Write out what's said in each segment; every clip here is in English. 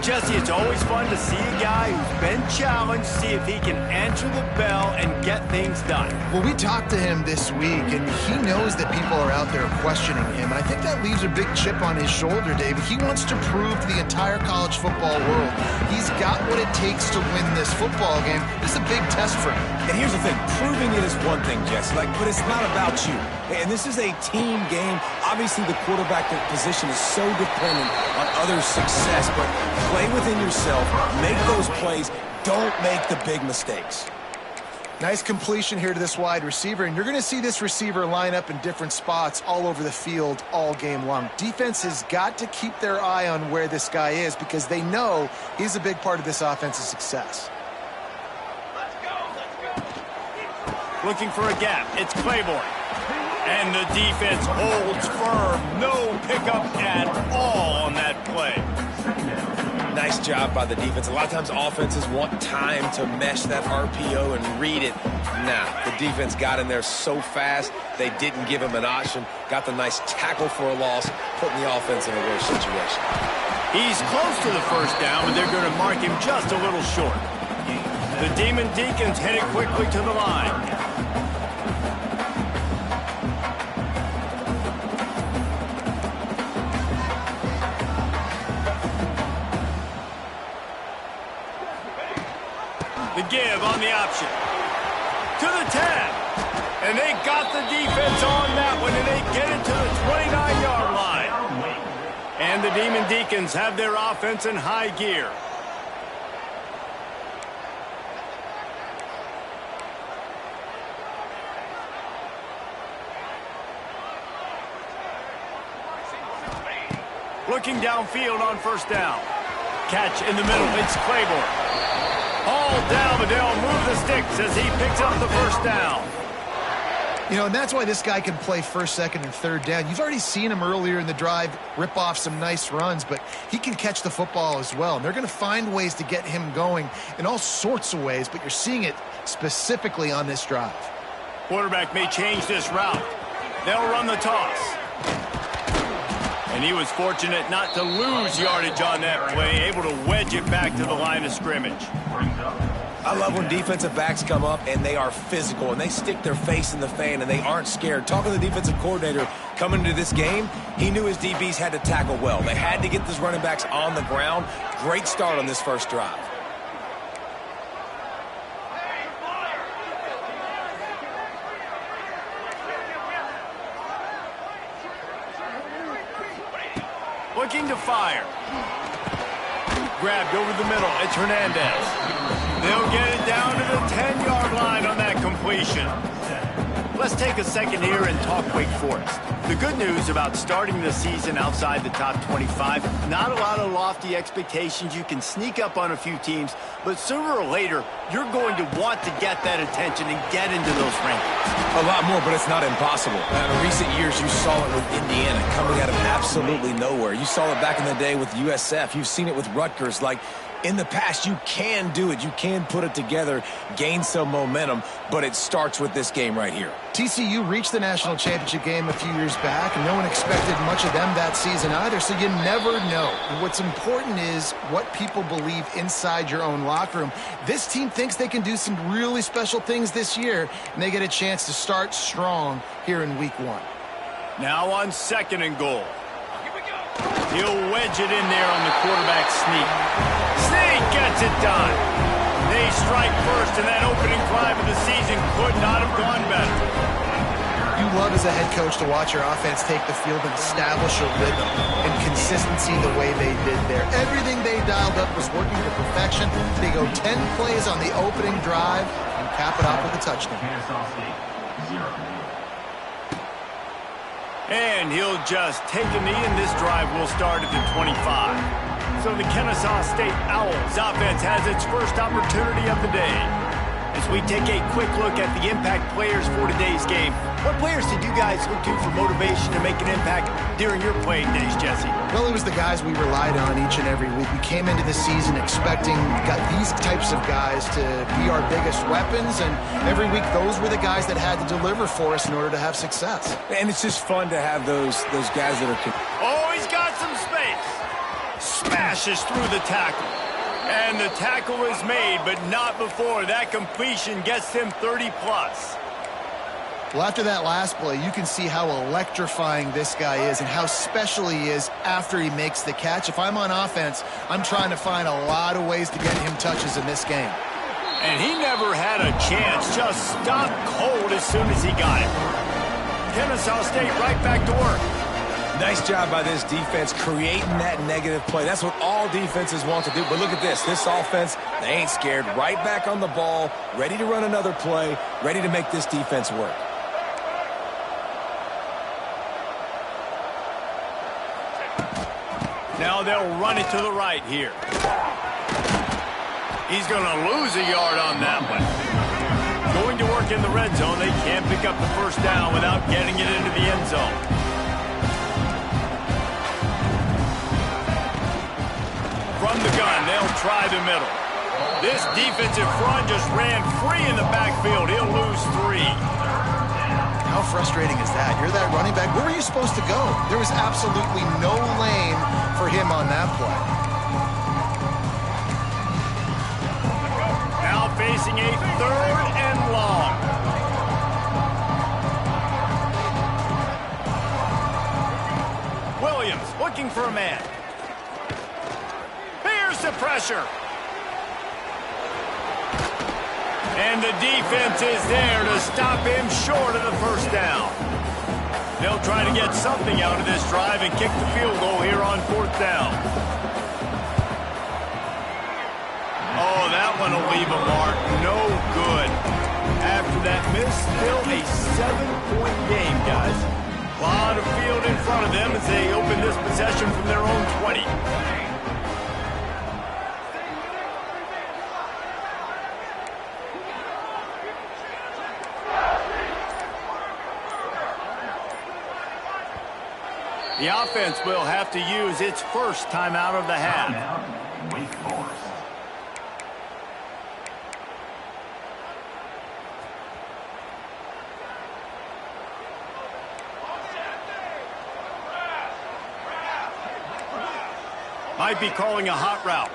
Jesse, it's always fun to see a guy who's been challenged, see if he can answer the bell and get things done. Well, we talked to him this week, and he knows that people are out there questioning him, and I think that leaves a big chip on his shoulder, David. He wants to prove to the entire college football world he's got what it takes to win this football game. This is a big test for him. And here's the thing, proving it is one thing, Jesse, but it's not about you. And this is a team game. Obviously, the quarterback position is so dependent on others' success, but play within yourself, make those plays, don't make the big mistakes. Nice completion here to this wide receiver, and you're going to see this receiver line up in different spots all over the field all game long. Defense has got to keep their eye on where this guy is because they know he's a big part of this offense's success. Looking for a gap. It's Claiborne. And the defense holds firm. No pickup at all on that play. Nice job by the defense. A lot of times offenses want time to mesh that RPO and read it. Nah, the defense got in there so fast, they didn't give him an option. Got the nice tackle for a loss, putting the offense in a worse situation. He's close to the first down, but they're going to mark him just a little short. The Demon Deacons headed quickly to the line. The give on the option. To the 10. And they got the defense on that one, and they get it to the 29-yard line. And the Demon Deacons have their offense in high gear. Looking downfield on first down. Catch in the middle. It's Claiborne. All down, but they'll move the sticks as he picks up the first down. You know, and that's why this guy can play first, second, and third down. You've already seen him earlier in the drive rip off some nice runs, but he can catch the football as well. And they're going to find ways to get him going in all sorts of ways, but you're seeing it specifically on this drive. Quarterback may change this route. They'll run the toss. And he was fortunate not to lose yardage on that play, able to wedge it back to the line of scrimmage. I love when defensive backs come up and they are physical and they stick their face in the fan and they aren't scared. Talking to the defensive coordinator coming into this game, he knew his DBs had to tackle well. They had to get these running backs on the ground. Great start on this first drive. Looking to fire. Grabbed over the middle. It's Hernandez. They'll get it down to the 10-yard line on that completion. Let's take a second here and talk Wake Forest. The good news about starting the season outside the top 25, not a lot of lofty expectations. You can sneak up on a few teams, but sooner or later, you're going to want to get that attention and get into those rankings. A lot more, but it's not impossible. In recent years, you saw it with Indiana coming out of absolutely nowhere. You saw it back in the day with USF. You've seen it with Rutgers. Like, in the past, you can do it. You can put it together, gain some momentum, but it starts with this game right here. TCU reached the national championship game a few years back, and no one expected much of them that season either, so you never know. And what's important is what people believe inside your own locker room. This team thinks they can do some really special things this year, and they get a chance to start strong here in week 1. Now on second and goal. He'll wedge it in there on the quarterback sneak. Sneak gets it done. They strike first, and that opening drive of the season could not have gone better. You love as a head coach to watch your offense take the field and establish a rhythm and consistency the way they did there. Everything they dialed up was working to perfection. They go 10 plays on the opening drive and cap it off with a touchdown. And he'll just take a knee, and this drive will start at the 25. So the Kennesaw State Owls offense has its first opportunity of the day. As we take a quick look at the impact players for today's game, what players did you guys look to for motivation to make an impact during your playing days, Jesse? Well, it was the guys we relied on each and every week. We came into the season expecting these types of guys to be our biggest weapons, and every week those were the guys that had to deliver for us in order to have success. And it's just fun to have those guys that are... Oh, he's got some space. Smash smashes through the tackle. And the tackle is made, but not before that completion gets him 30-plus. Well, after that last play, you can see how electrifying this guy is and how special he is after he makes the catch. If I'm on offense, I'm trying to find a lot of ways to get him touches in this game. And he never had a chance, just stopped cold as soon as he got it. Kennesaw State right back to work. Nice job by this defense creating that negative play. That's what all defenses want to do. But look at this. This offense, they ain't scared. Right back on the ball, ready to run another play, ready to make this defense work. Now they'll run it to the right here. He's going to lose a yard on that one. Going to work in the red zone. They can't pick up the first down without getting it into the end zone. From the gun, they'll try the middle. This defensive front just ran free in the backfield. He'll lose 3. How frustrating is that? You're that running back. Where were you supposed to go? There was absolutely no lane for him on that play. Now facing a 3rd and long. Williams looking for a man. Here's the pressure. And the defense is there to stop him short of the first down. They'll try to get something out of this drive and kick the field goal here on 4th down. Oh, that one will leave a mark. No good. After that miss, still a 7-point game, guys. A lot of field in front of them as they open this possession from their own 20. The offense will have to use its first timeout of the half. Wake Forest. Might be calling a hot route.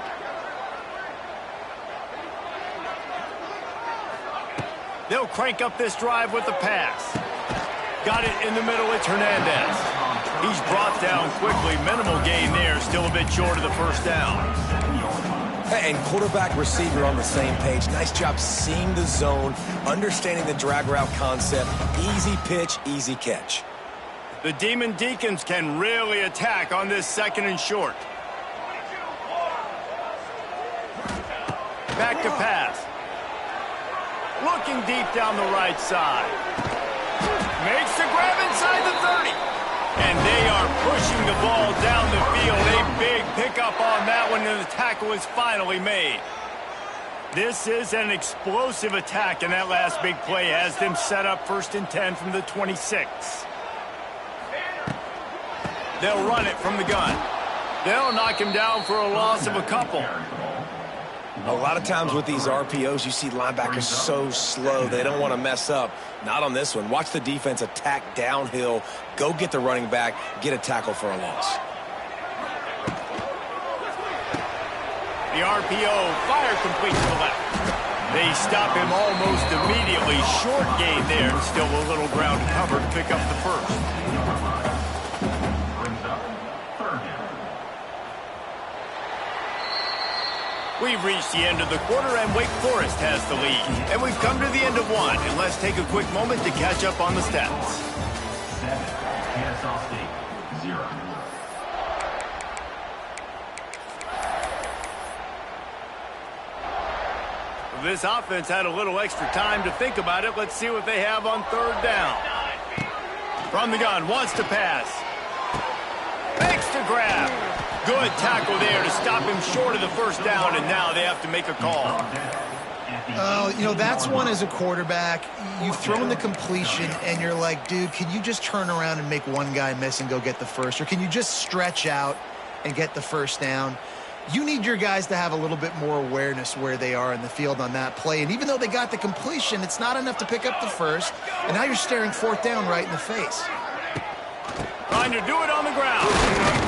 They'll crank up this drive with the pass. Got it in the middle. It's Hernandez. He's brought down quickly. Minimal gain there. Still a bit short of the first down. And quarterback receiver on the same page. Nice job seeing the zone, understanding the drag route concept. Easy pitch, easy catch. The Demon Deacons can really attack on this 2nd and short. Back to pass. Looking deep down the right side. Makes the grab inside the 30. And they are pushing the ball down the field. A big pickup on that one, and the tackle is finally made. This is an explosive attack, and that last big play has them set up 1st and 10 from the 26. They'll run it from the gun. They'll knock him down for a loss of a couple. A lot of times with these RPOs, you see linebackers so slow, they don't want to mess up. Not on this one. Watch the defense attack downhill, go get the running back, get a tackle for a loss. The RPO, fire complete to the left. They stop him almost immediately. Short gain there, and still a little ground to cover to pick up the first. We've reached the end of the quarter, and Wake Forest has the lead. And we've come to the end of one, and let's take a quick moment to catch up on the stats. 7, Kennesaw State, 0. This offense had a little extra time to think about it. Let's see what they have on 3rd down. From the gun, wants to pass. Makes the grab. Good tackle there to stop him short of the first down, and now they have to make a call. You know, that's one as a quarterback. You've thrown the completion, and you're like, dude, can you just turn around and make one guy miss and go get the first? Or can you just stretch out and get the first down? You need your guys to have a little bit more awareness where they are in the field on that play. And even though they got the completion, it's not enough to pick up the first. And now you're staring 4th down right in the face. Trying to do it on the ground.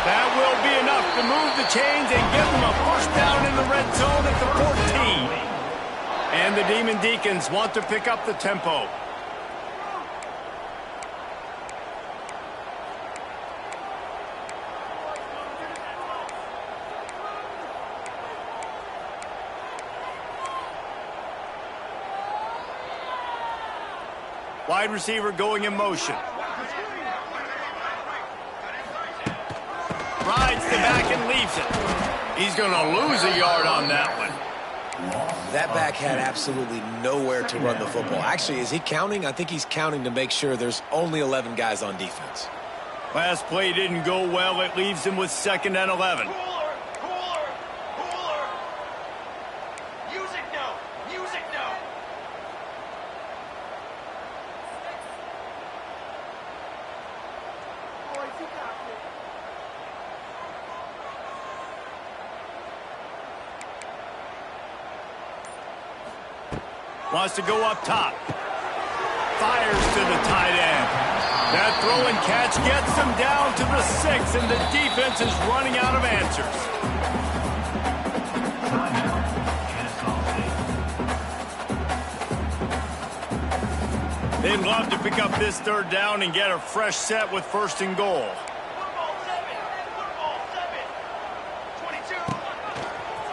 That will be enough to move the chains and give them a first down in the red zone at the 14. And the Demon Deacons want to pick up the tempo. Wide receiver going in motion. Rides the back and leaves it. He's going to lose a yard on that one. That back had absolutely nowhere to run the football. Actually, is he counting? I think he's counting to make sure there's only 11 guys on defense. Last play didn't go well. It leaves him with 2nd and 11. Wants to go up top. Fires to the tight end. That throw and catch gets them down to the 6, and the defense is running out of answers. They'd love to pick up this 3rd down and get a fresh set with 1st and goal.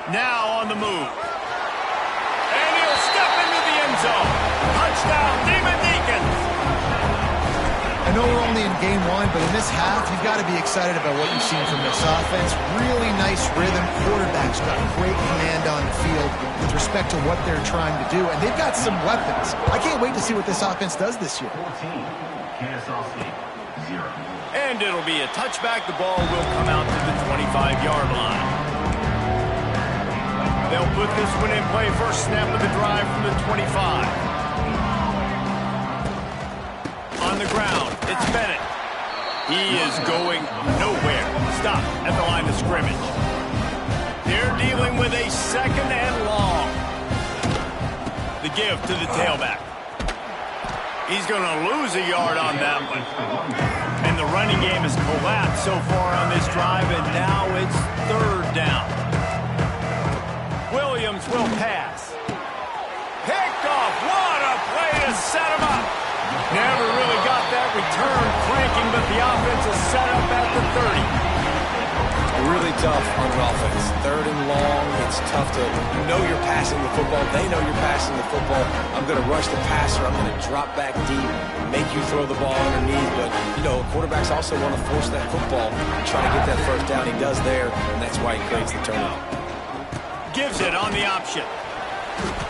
Now on the move. Touchdown, Demon Deacons! I know we're only in game 1, but in this half, you've got to be excited about what you've seen from this offense. Really nice rhythm. Quarterback's got great command on the field with respect to what they're trying to do, and they've got some weapons. I can't wait to see what this offense does this year. 14, Kennesaw State, 0. And it'll be a touchback. The ball will come out to the 25-yard line. They'll put this one in play. First snap of the drive from the 25. On the ground, it's Bennett. He is going nowhere. Stop at the line of scrimmage. They're dealing with a 2nd and long. The give to the tailback. He's going to lose a yard on that one. And the running game has collapsed so far on this drive, and now it's 3rd down. Williams will pass. Picked off. What a play to set him up. Never really got that return cranking, but the offense is set up at the 30. Really tough on an offense. 3rd and long. It's tough to know you're passing the football. They know you're passing the football. I'm going to rush the passer. I'm going to drop back deep, make you throw the ball underneath. But, you know, quarterbacks also want to force that football and try to get that 1st down. He does there, and that's why he creates the turnover. Gives it on the option.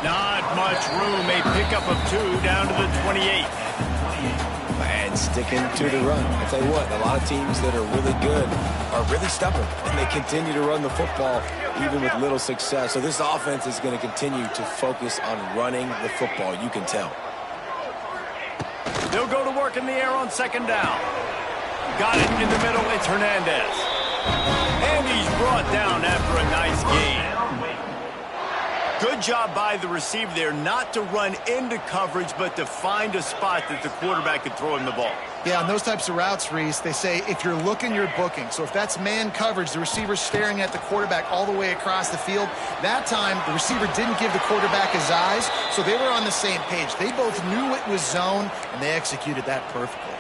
Not much room. A pickup of 2 down to the 28. And sticking to the run. I tell you what, a lot of teams that are really good are really stubborn, and they continue to run the football even with little success. So this offense is going to continue to focus on running the football. You can tell. They'll go to work in the air on 2nd down. Got it in the middle. It's Hernandez. And he's brought down after a nice gain. Good job by the receiver there not to run into coverage, but to find a spot that the quarterback could throw him the ball. Yeah, on those types of routes, Reese, they say if you're looking, you're booking. So if that's man coverage, the receiver's staring at the quarterback all the way across the field. That time, the receiver didn't give the quarterback his eyes, so they were on the same page. They both knew it was zone, and they executed that perfectly.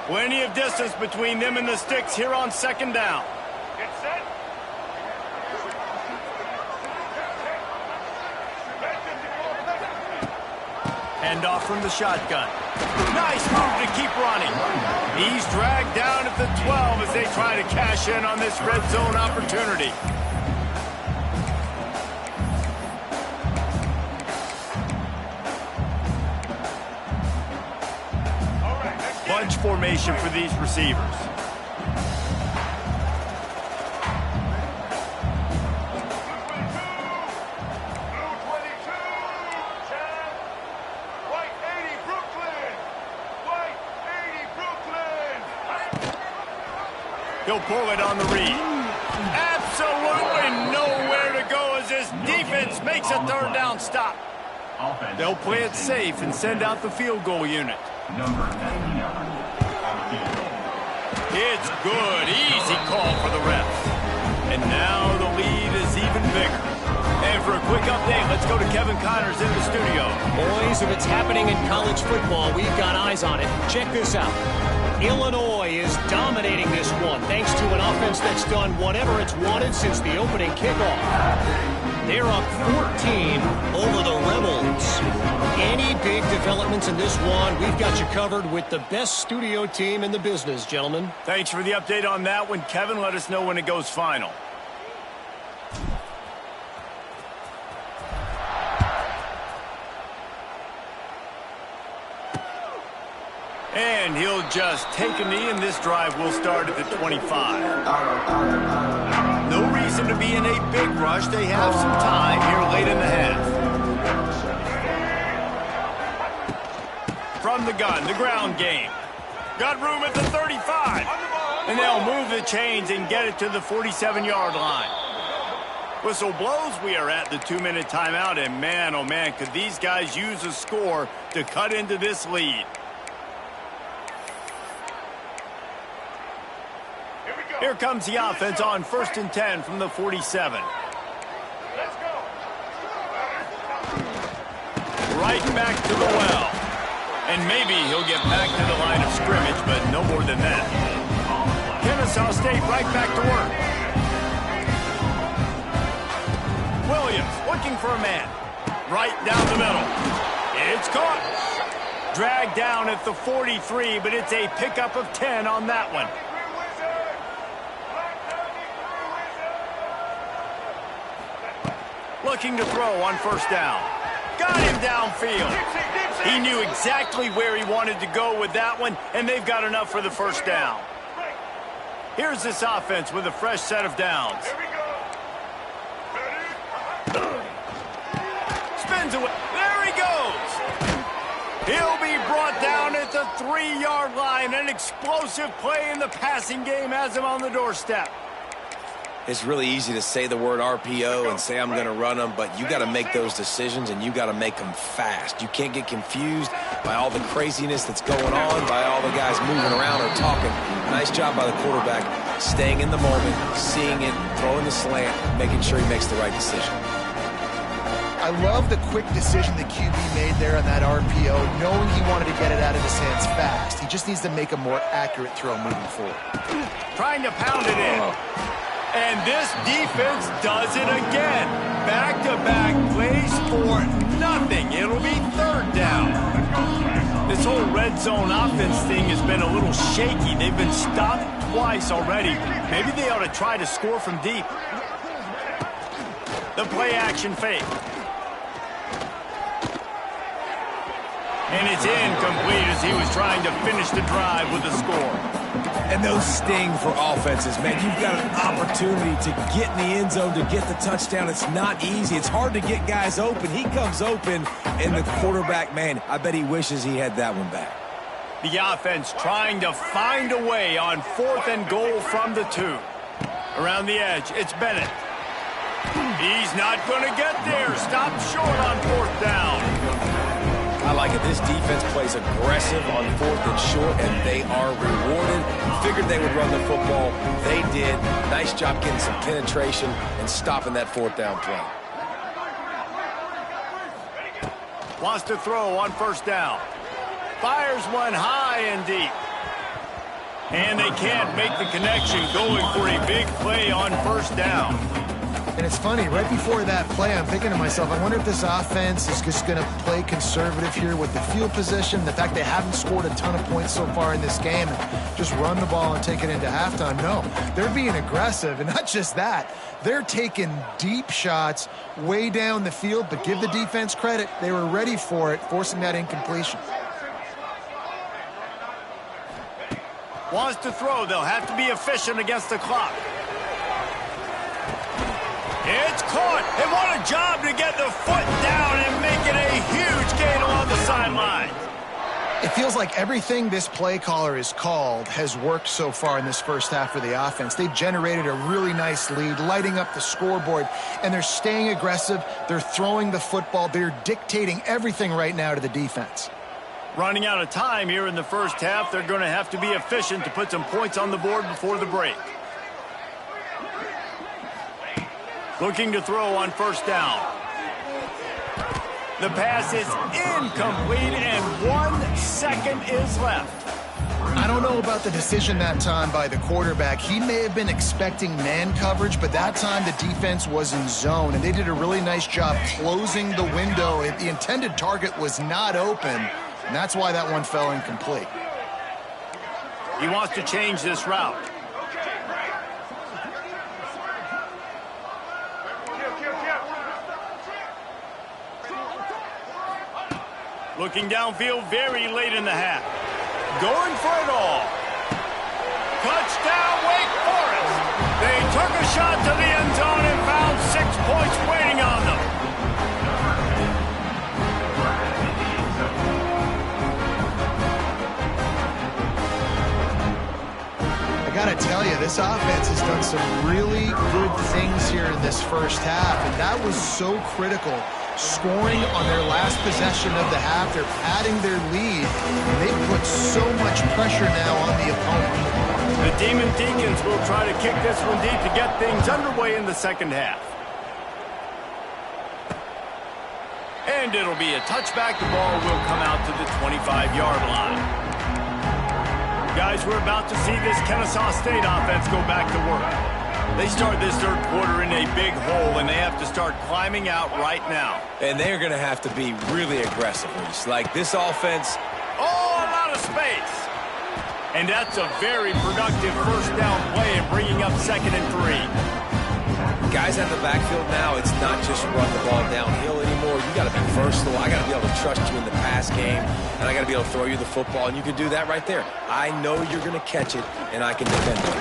Plenty of distance between them and the sticks here on 2nd down. Get set. Hand off from the shotgun. Nice move to keep running. He's dragged down at the 12 as they try to cash in on this red zone opportunity. Bunch formation for these receivers. He'll pull it on the read. Absolutely nowhere to go as this defense makes a 3rd down stop. They'll play it safe and send out the field goal unit. Number 99 on the field. It's good. Easy call for the ref. And now the lead is even bigger. And for a quick update, let's go to Kevin Connors in the studio. Boys, if it's happening in college football, we've got eyes on it. Check this out. Illinois is dominating this one thanks to an offense that's done whatever it's wanted since the opening kickoff. They're up 14 over the Rebels. Any big developments in this one, we've got you covered with the best studio team in the business, gentlemen. Thanks for the update on that one, Kevin. Let us know when it goes final. And he'll just take a knee, and this drive will start at the 25. No reason to be in a big rush. They have some time here late in the half. From the gun, the ground game. Got room at the 35. And they'll move the chains and get it to the 47-yard line. Whistle blows. We are at the 2-minute timeout, and man, oh man, could these guys use a score to cut into this lead. Here comes the offense on 1st and 10 from the 47. Let's go. Right back to the well. And maybe he'll get back to the line of scrimmage, but no more than that. Kennesaw State right back to work. Williams looking for a man. Right down the middle. It's caught. Dragged down at the 43, but it's a pickup of 10 on that one. Looking to throw on 1st down. Got him downfield. He knew exactly where he wanted to go with that one, and they've got enough for the 1st down. Here's this offense with a fresh set of downs. Spins away. There he goes. He'll be brought down at the 3-yard line. An explosive play in the passing game has him on the doorstep. It's really easy to say the word RPO and say I'm going to run them, but you got to make those decisions, and you got to make them fast. You can't get confused by all the craziness that's going on, by all the guys moving around or talking. Nice job by the quarterback, staying in the moment, seeing it, throwing the slant, making sure he makes the right decision. I love the quick decision the QB made there on that RPO, knowing he wanted to get it out of his hands fast. He just needs to make a more accurate throw moving forward. Trying to pound it in. And this defense does it again. Back-to-back plays for nothing. It'll be 3rd down. This whole red zone offense thing has been a little shaky. They've been stopped twice already. Maybe they ought to try to score from deep. The play-action fake. And it's incomplete as he was trying to finish the drive with a score. And those sting for offenses, man. You've got an opportunity to get in the end zone, to get the touchdown. It's not easy. It's hard to get guys open. He comes open, and the quarterback, man, I bet he wishes he had that one back. The offense trying to find a way on 4th and goal from the 2. Around the edge, it's Bennett. He's not going to get there. Stopped short on 4th down. I like it. This defense plays aggressive on 4th and short, and they are rewarded. Figured they would run the football. They did. Nice job getting some penetration and stopping that 4th down play. Wants to throw on 1st down. Fires one high and deep. And they can't make the connection, going for a big play on 1st down. And it's funny, right before that play, I'm thinking to myself, I wonder if this offense is just going to play conservative here with the field position, the fact they haven't scored a ton of points so far in this game, and just run the ball and take it into halftime. No, they're being aggressive, and not just that. They're taking deep shots way down the field, but give the defense credit. They were ready for it, forcing that incompletion. Wants to throw. They'll have to be efficient against the clock. It's caught, and what a job to get the foot down and make it a huge gain along the sideline. It feels like everything this play caller has called has worked so far in this 1st half for the offense. They've generated a really nice lead, lighting up the scoreboard, and they're staying aggressive. They're throwing the football. They're dictating everything right now to the defense. Running out of time here in the first half. They're going to have to be efficient to put some points on the board before the break. Looking to throw on first down. The pass is incomplete, and 1 second is left. I don't know about the decision that time by the quarterback. He may have been expecting man coverage, but that time the defense was in zone, and they did a really nice job closing the window. The intended target was not open, and that's why that one fell incomplete. He wants to change this route. Looking downfield very late in the half. Going for it all. Touchdown, Wake Forest. They took a shot to the end zone and found 6 points waiting on them. I got to tell you, this offense has done some really good things here in this first half, and that was so critical. Scoring on their last possession of the half, they're padding their lead, and they put so much pressure now on the opponent. The Demon Deacons will try to kick this one deep to get things underway in the second half. And it'll be a touchback. The ball will come out to the 25-yard line. Guys, we're about to see this Kennesaw State offense go back to work. They start this third quarter in a big hole, and they have to start climbing out right now. And they're going to have to be really aggressive. Like this offense. Oh, a lot of space. And that's a very productive first down play and bringing up 2nd and 3. Guys at the backfield now, it's not just run the ball downhill anymore. You got to be versatile. I got to be able to trust you in the pass game, and I got to be able to throw you the football, and you can do that right there. I know you're going to catch it, and I can defend it.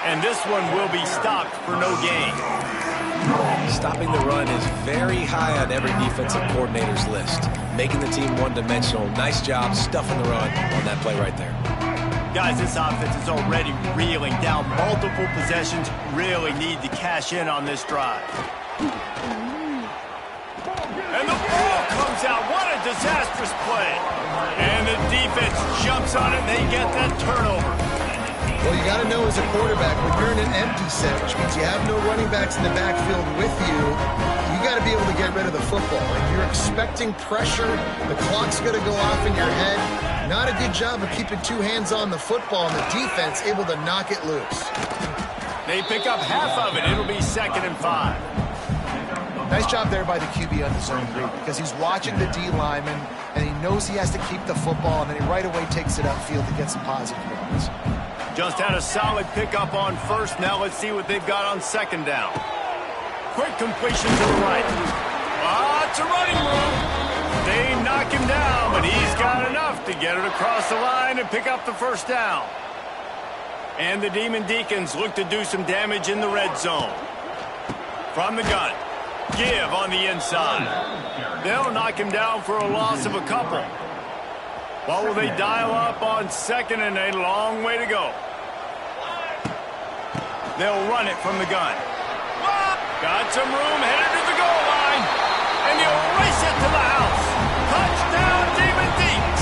And this one will be stopped for no gain. Stopping the run is very high on every defensive coordinator's list. Making the team one-dimensional. Nice job stuffing the run on that play right there. Guys, this offense is already reeling down multiple possessions. Really need to cash in on this drive. And the ball comes out. What a disastrous play. And the defense jumps on it, and they get that turnover. Well, you got to know as a quarterback, when you're in an empty set, which means you have no running backs in the backfield with you, you got to be able to get rid of the football. If you're expecting pressure, the clock's going to go off in your head. Not a good job of keeping 2 hands on the football, and the defense able to knock it loose. They pick up half of it. It'll be 2nd and 5. Nice job there by the QB on the zone read, because he's watching the D lineman, and he knows he has to keep the football, and then he right away takes it upfield to get some positive yards. Just had a solid pickup on first. Now let's see what they've got on 2nd down. Quick completion to the right. It's a running move. They knock him down, but he's got enough to get it across the line and pick up the first down. And the Demon Deacons look to do some damage in the red zone. From the gun. Give on the inside. They'll knock him down for a loss of a couple. What will they dial up on 2nd and a long way to go? They'll run it from the gun. Got some room, headed to the goal line. And he'll race it to the house. Touchdown, Demon Deacons.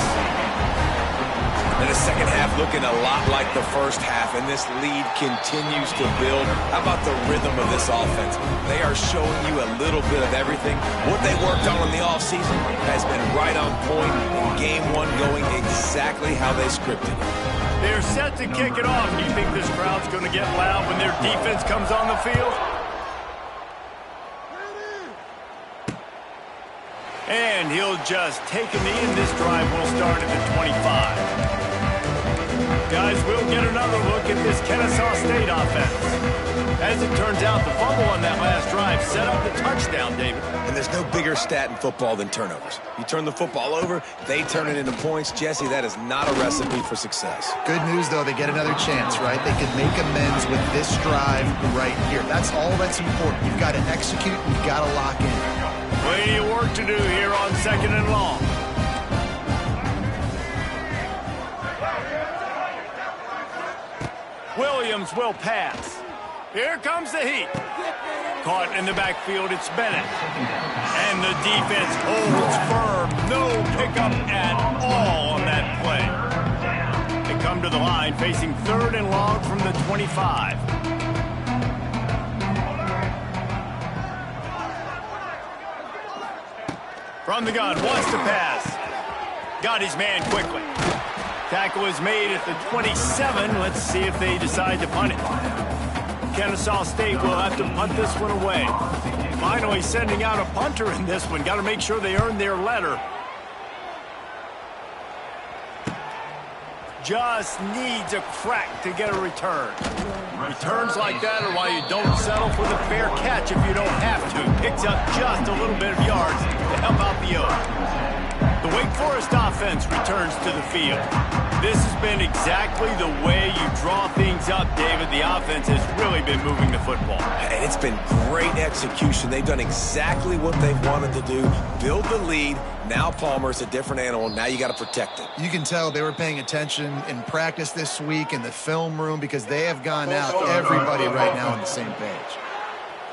And the second half looking a lot like the first half, and this lead continues to build. How about the rhythm of this offense? They are showing you a little bit of everything. What they worked on in the offseason has been right on point. Game 1 going exactly how they scripted it. They're set to kick it off. Do you think this crowd's going to get loud when their defense comes on the field? And he'll just take a knee, and this drive will start at the 25. Guys, we'll get another look at this Kennesaw State offense. As it turns out, the fumble on that last drive set up the touchdown, David. And there's no bigger stat in football than turnovers. You turn the football over, they turn it into points. Jesse, that is not a recipe for success. Good news, though, they get another chance, right? They can make amends with this drive right here. That's all that's important. You've got to execute, and you've got to lock in. Plenty of work to do here on 2nd and long. Williams will pass. Here comes the heat. Caught in the backfield, it's Bennett. And the defense holds firm. No pickup at all on that play. They come to the line facing 3rd and long from the 25. From the gun, wants to pass. Got his man quickly. Tackle is made at the 27. Let's see if they decide to punt it. Kennesaw State will have to punt this one away. Finally sending out a punter in this one. Got to make sure they earn their letter. Just needs a crack to get a return. Returns like that are why you don't settle for the fair catch if you don't have to. Picks up just a little bit of yards to help out the Oaks. The Wake Forest offense returns to the field. This has been exactly the way you draw things up, David. The offense has really been moving the football. And it's been great execution. They've done exactly what they've wanted to do. Build the lead. Now Palmer's a different animal. Now you got to protect it. You can tell they were paying attention in practice this week in the film room because they have gone out everybody right now on the same page.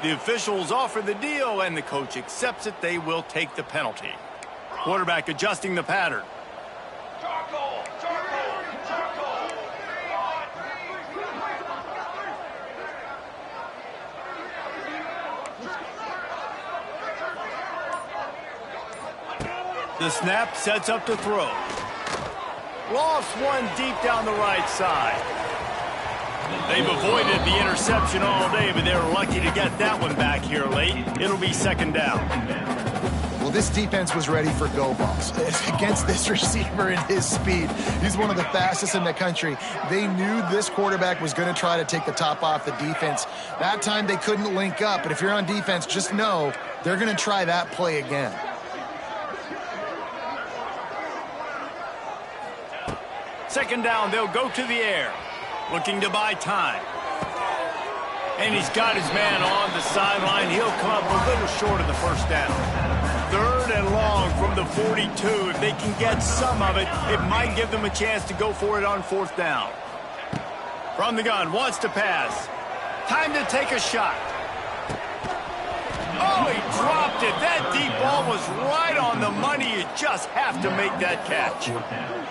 The officials offer the deal, and the coach accepts it. They will take the penalty. Quarterback adjusting the pattern. The snap sets up to throw. Lost one deep down the right side. They've avoided the interception all day, but they're lucky to get that one back here late. It'll be 2nd down. Well, this defense was ready for go balls against this receiver and his speed. He's one of the fastest in the country. They knew this quarterback was going to try to take the top off the defense. That time they couldn't link up, but if you're on defense, just know they're going to try that play again. Second down, they'll go to the air, looking to buy time. And he's got his man on the sideline. He'll come up a little short of the 1st down. 3rd and long from the 42. If they can get some of it, it might give them a chance to go for it on 4th down. From the gun, wants to pass. Time to take a shot. Oh, he dropped it. That deep ball was right on the money. You just have to make that catch.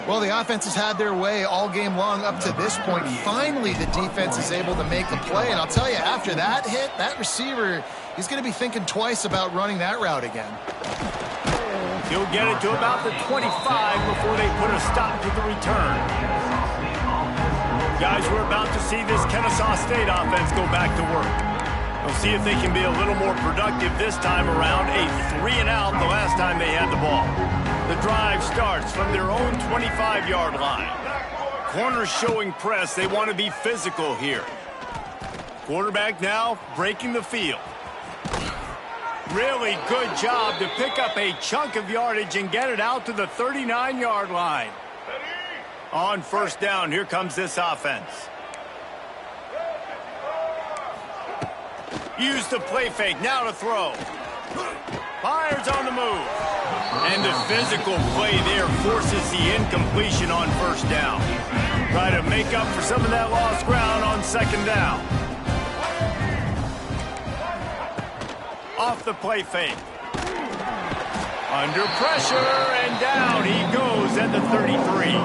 Well, the offense has had their way all game long up to this point. Finally, the defense is able to make a play. And I'll tell you, after that hit, that receiver, he's going to be thinking twice about running that route again. He'll get it to about the 25 before they put a stop to the return. Guys, we're about to see this Kennesaw State offense go back to work. We'll see if they can be a little more productive this time around. A 3-and-out the last time they had the ball. The drive starts from their own 25-yard line. Corners showing press. They want to be physical here. Quarterback now breaking the field. Really good job to pick up a chunk of yardage and get it out to the 39-yard line. On 1st down, here comes this offense. Use the play fake, now to throw. Fires on the move. And the physical play there forces the incompletion on 1st down. Try to make up for some of that lost ground on 2nd down. Off the play fake. Under pressure, and down he goes at the 33.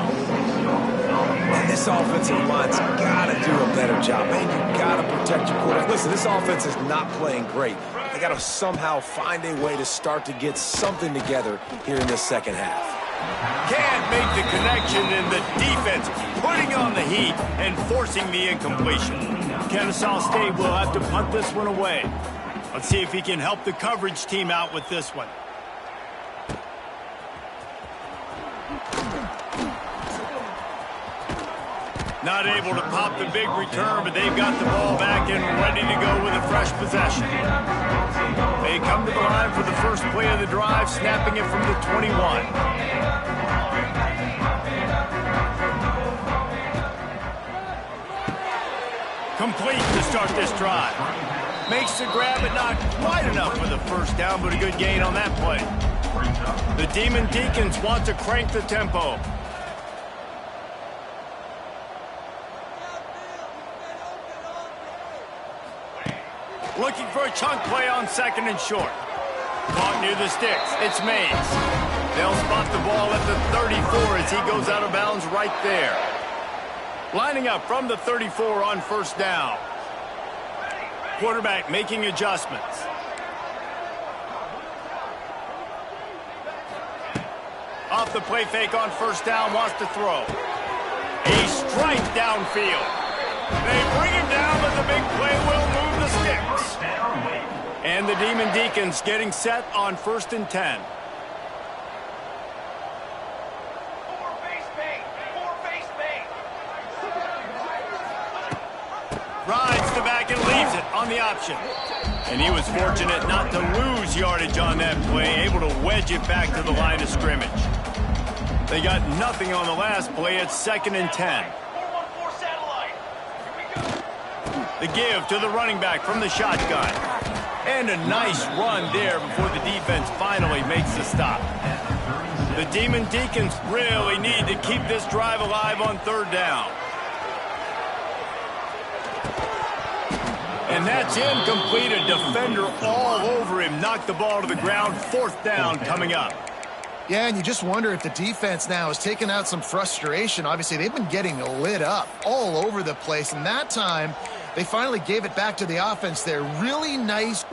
And this offensive line's got to do a better job. Man, you got to protect your quarterback. Listen, this offense is not playing great. They got to somehow find a way to start to get something together here in this 2nd half. Can't make the connection, and the defense putting on the heat and forcing the incompletion. Kennesaw State will have to punt this one away. Let's see if he can help the coverage team out with this one. Not able to pop the big return, but they've got the ball back and ready to go with a fresh possession. They come to the line for the first play of the drive, snapping it from the 21. Complete to start this drive. Makes the grab, but not quite enough for the 1st down, but a good gain on that play. The Demon Deacons want to crank the tempo. Looking for a chunk play on second and short. Caught near the sticks. It's Mays. They'll spot the ball at the 34 as he goes out of bounds right there. Lining up from the 34 on first down. Quarterback making adjustments. Off the play fake on first down, wants to throw. A strike downfield. They bring him down, but the big play will move the sticks. And the Demon Deacons getting set on 1st and 10. Rides the back and leaves it on the option. And he was fortunate not to lose yardage on that play, able to wedge it back to the line of scrimmage. They got nothing on the last play. It's 2nd and 10. The give to the running back from the shotgun. And a nice run there before the defense finally makes the stop. The Demon Deacons really need to keep this drive alive on 3rd down. And that's incomplete. A defender all over him. Knocked the ball to the ground. 4th down coming up. Yeah, and you just wonder if the defense now is taking out some frustration. Obviously, they've been getting lit up all over the place. And that time, they finally gave it back to the offense there. Really nice.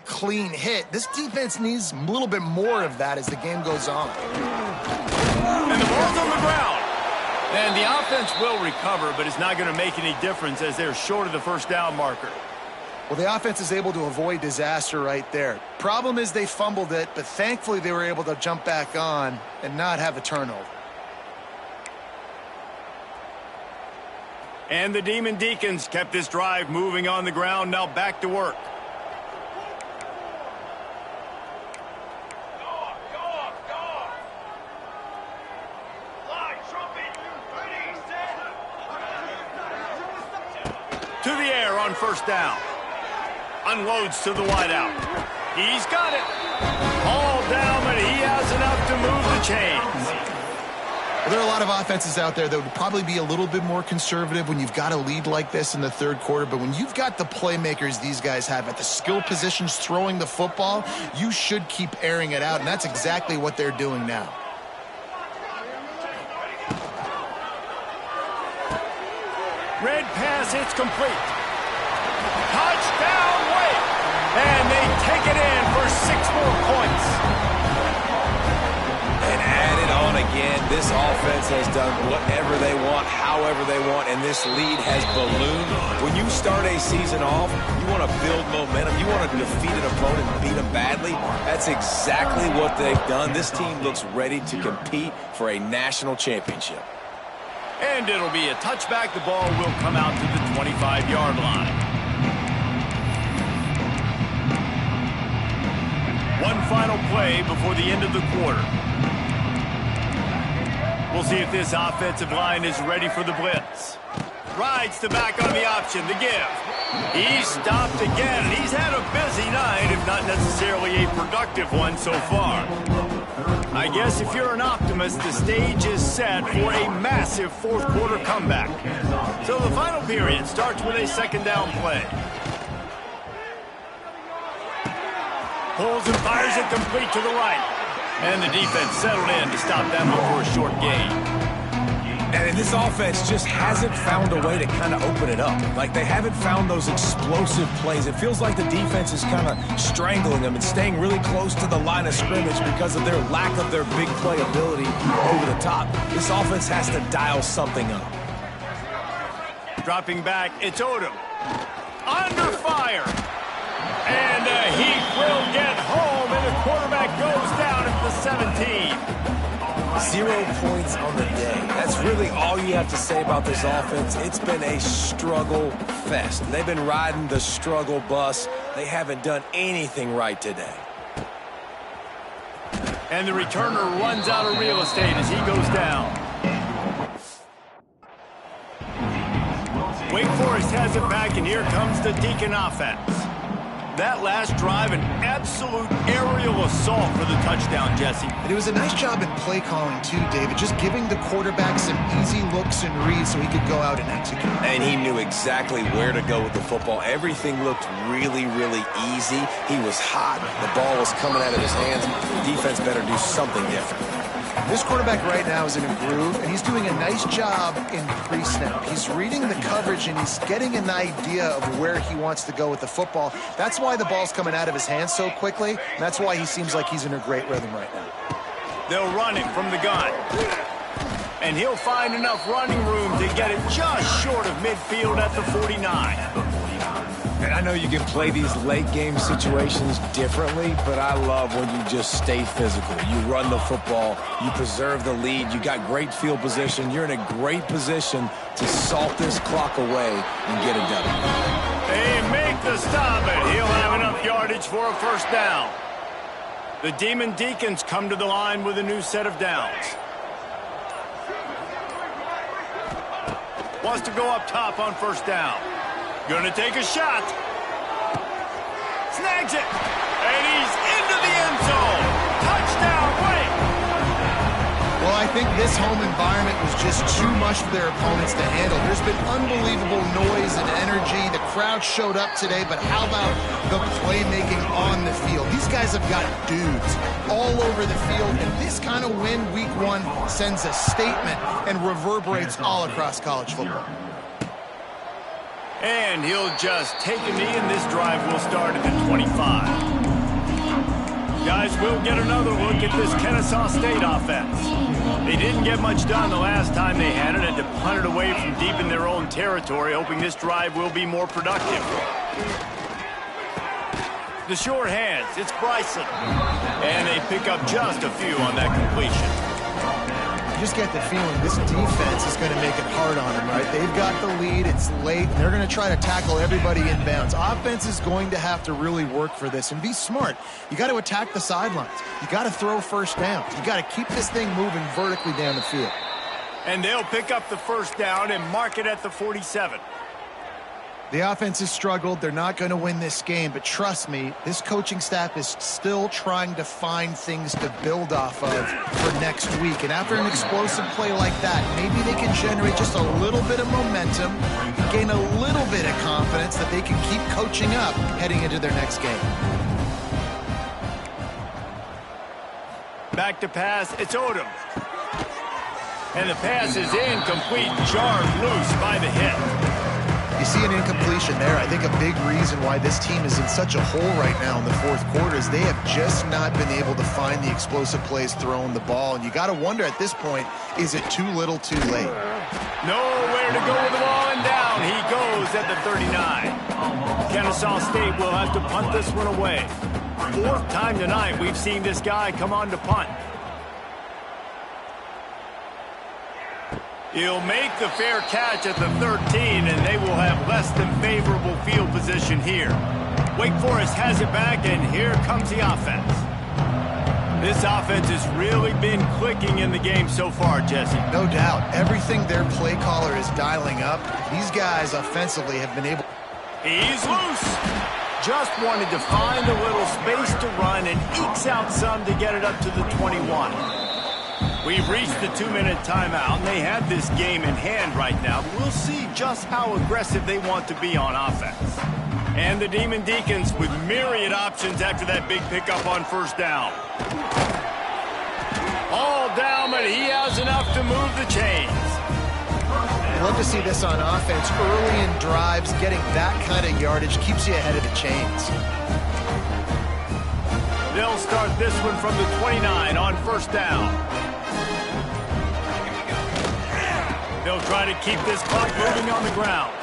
Clean hit. This defense needs a little bit more of that as the game goes on. And the ball's on the ground. And the offense will recover, but it's not going to make any difference as they're short of the 1st down marker. Well, the offense is able to avoid disaster right there. Problem is they fumbled it, but thankfully they were able to jump back on and not have a turnover. And the Demon Deacons kept this drive moving on the ground. Now back to work. To the air on first down. Unloads to the wideout. He's got it. All down, but he has enough to move the chains. Well, there are a lot of offenses out there that would probably be a little bit more conservative when you've got a lead like this in the third quarter. But when you've got the playmakers these guys have at the skill positions throwing the football, you should keep airing it out. And that's exactly what they're doing now. Red pass, it's complete. Touchdown, Wake! And they take it in for 6 more points. And added on again, this offense has done whatever they want, however they want, and this lead has ballooned. When you start a season off, you want to build momentum. You want to defeat an opponent and beat them badly. That's exactly what they've done. This team looks ready to compete for a national championship. And it'll be a touchback. The ball will come out to the 25-yard line. One final play before the end of the quarter. We'll see if this offensive line is ready for the blitz. Rides the back on the option, the give. He's stopped again, and he's had a busy night, if not necessarily a productive one so far. I guess if you're an optimist, the stage is set for a massive fourth quarter comeback. So the final period starts with a second down play. Pulls and fires it complete to the right. And the defense settled in to stop that one for a short gain. And this offense just hasn't found a way to kind of open it up. Like, they haven't found those explosive plays. It feels like the defense is kind of strangling them and staying really close to the line of scrimmage because of their lack of their big play ability over the top. This offense has to dial something up. Dropping back, it's Odom. Under fire. And he will get home, and the quarterback goes down at the 17. 0 points on the day. That's really all you have to say about this offense. It's been a struggle fest. They've been riding the struggle bus. They haven't done anything right today. And the returner runs out of real estate as he goes down. Wake Forest has it back, and here comes the Deacon offense. That last drive, an absolute aerial assault for the touchdown, Jesse. And it was a nice job in play calling, too, David, just giving the quarterback some easy looks and reads so he could go out and execute. And he knew exactly where to go with the football. Everything looked really, really easy. He was hot. The ball was coming out of his hands. The defense better do something different. This quarterback right now is in a groove, and he's doing a nice job in pre-snap. He's reading the coverage, and he's getting an idea of where he wants to go with the football. That's why the ball's coming out of his hands so quickly, and that's why he seems like he's in a great rhythm right now. They'll run it from the gun. And he'll find enough running room to get it just short of midfield at the 49. And I know you can play these late-game situations differently, but I love when you just stay physical. You run the football, you preserve the lead, you got great field position, you're in a great position to salt this clock away and get it done. They make the stop, and he'll have enough yardage for a first down. The Demon Deacons come to the line with a new set of downs. Wants to go up top on first down. Gonna take a shot. Snags it. And he's into the end zone. Touchdown, Wake. Well, I think this home environment was just too much for their opponents to handle. There's been unbelievable noise and energy. The crowd showed up today, but how about the playmaking on the field? These guys have got dudes all over the field, and this kind of win week one sends a statement and reverberates all across college football. And he'll just take a knee, and this drive will start at the 25. Guys, we'll get another look at this Kennesaw State offense. They didn't get much done the last time they had it, and to punt it away from deep in their own territory, hoping this drive will be more productive. The short hands, it's Bryson. And they pick up just a few on that completion. You just get the feeling this defense is going to make it hard on them, right? They've got the lead, it's late, and they're going to try to tackle everybody inbounds. Offense is going to have to really work for this and be smart. You got to attack the sidelines. You got to throw first downs. You got to keep this thing moving vertically down the field. And they'll pick up the first down and mark it at the 47. The offense has struggled. They're not going to win this game, but trust me, this coaching staff is still trying to find things to build off of for next week. And after an explosive play like that, maybe they can generate just a little bit of momentum, gain a little bit of confidence that they can keep coaching up heading into their next game. Back to pass, it's Odom. And the pass is incomplete, jarred loose by the hit. You see an incompletion there. I think a big reason why this team is in such a hole right now in the fourth quarter is they have just not been able to find the explosive plays throwing the ball. And you got to wonder at this point, is it too little too late? Nowhere to go with the ball, and down he goes at the 39. Kennesaw State will have to punt this one away. Fourth time tonight we've seen this guy come on to punt. He'll make the fair catch at the 13, and they will have less than favorable field position here. Wake Forest has it back, and here comes the offense. This offense has really been clicking in the game so far, Jesse. No doubt. Everything their play caller is dialing up, these guys offensively have been able... He's loose. Just wanted to find a little space to run and ekes out some to get it up to the 21. We've reached the 2-minute timeout, and they have this game in hand right now. We'll see just how aggressive they want to be on offense. And the Demon Deacons with myriad options after that big pickup on first down. All down, but he has enough to move the chains. I'd love to see this on offense. Early in drives, getting that kind of yardage keeps you ahead of the chains. They'll start this one from the 29 on first down. They'll try to keep this clock moving on the ground.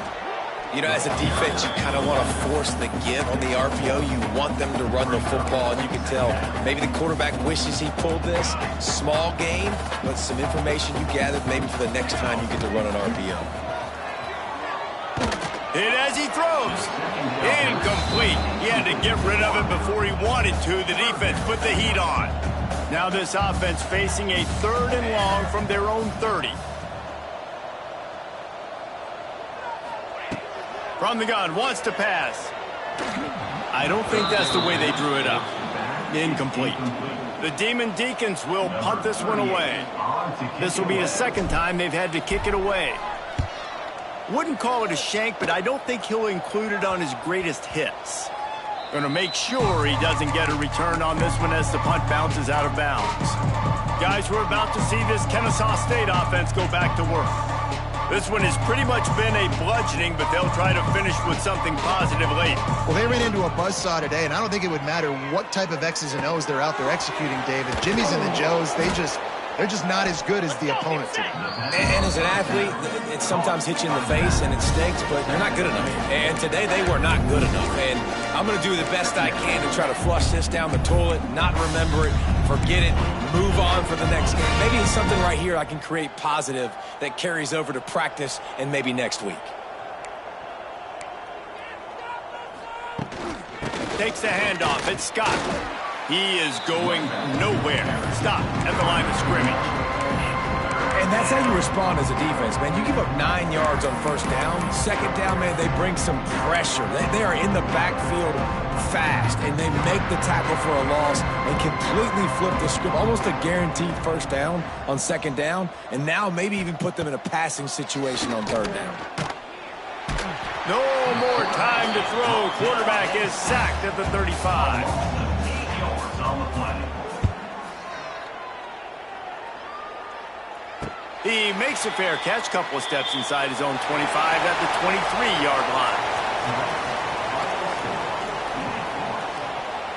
You know, as a defense, you kind of want to force the give on the RPO. You want them to run the football, and you can tell maybe the quarterback wishes he pulled this. Small game, but some information you gathered maybe for the next time you get to run an RPO. Hit as he throws. Incomplete. He had to get rid of it before he wanted to. The defense put the heat on. Now this offense facing a 3rd and long from their own 30. From the gun, wants to pass. I don't think that's the way they drew it up. Incomplete. The Demon Deacons will punt this one away. This will be the second time they've had to kick it away. Wouldn't call it a shank, but I don't think he'll include it on his greatest hits. Going to make sure he doesn't get a return on this one as the punt bounces out of bounds. Guys, we're about to see this Kennesaw State offense go back to work. This one has pretty much been a bludgeoning, but they'll try to finish with something positive late. Well, they ran into a buzzsaw today, and I don't think it would matter what type of X's and O's they're out there executing, David. Jimmy's and the Joes, they're just not as good as the opponent today. And as an athlete, it sometimes hits you in the face and it stinks, but you're not good enough. And today they were not good enough. And I'm going to do the best I can to try to flush this down the toilet, not remember it, forget it, move on for the next game. Maybe it's something right here I can create positive that carries over to practice and maybe next week. Takes the handoff. It's Scott. He is going nowhere. Stop at the line of scrimmage. And that's how you respond as a defense, man. You give up 9 yards on first down. Second down, man, they bring some pressure. They are in the backfield fast, and they make the tackle for a loss and completely flip the script. Almost a guaranteed first down on second down, and now maybe even put them in a passing situation on third down. No more time to throw. Quarterback is sacked at the 35. He makes a fair catch, couple of steps inside his own 25 at the 23-yard line.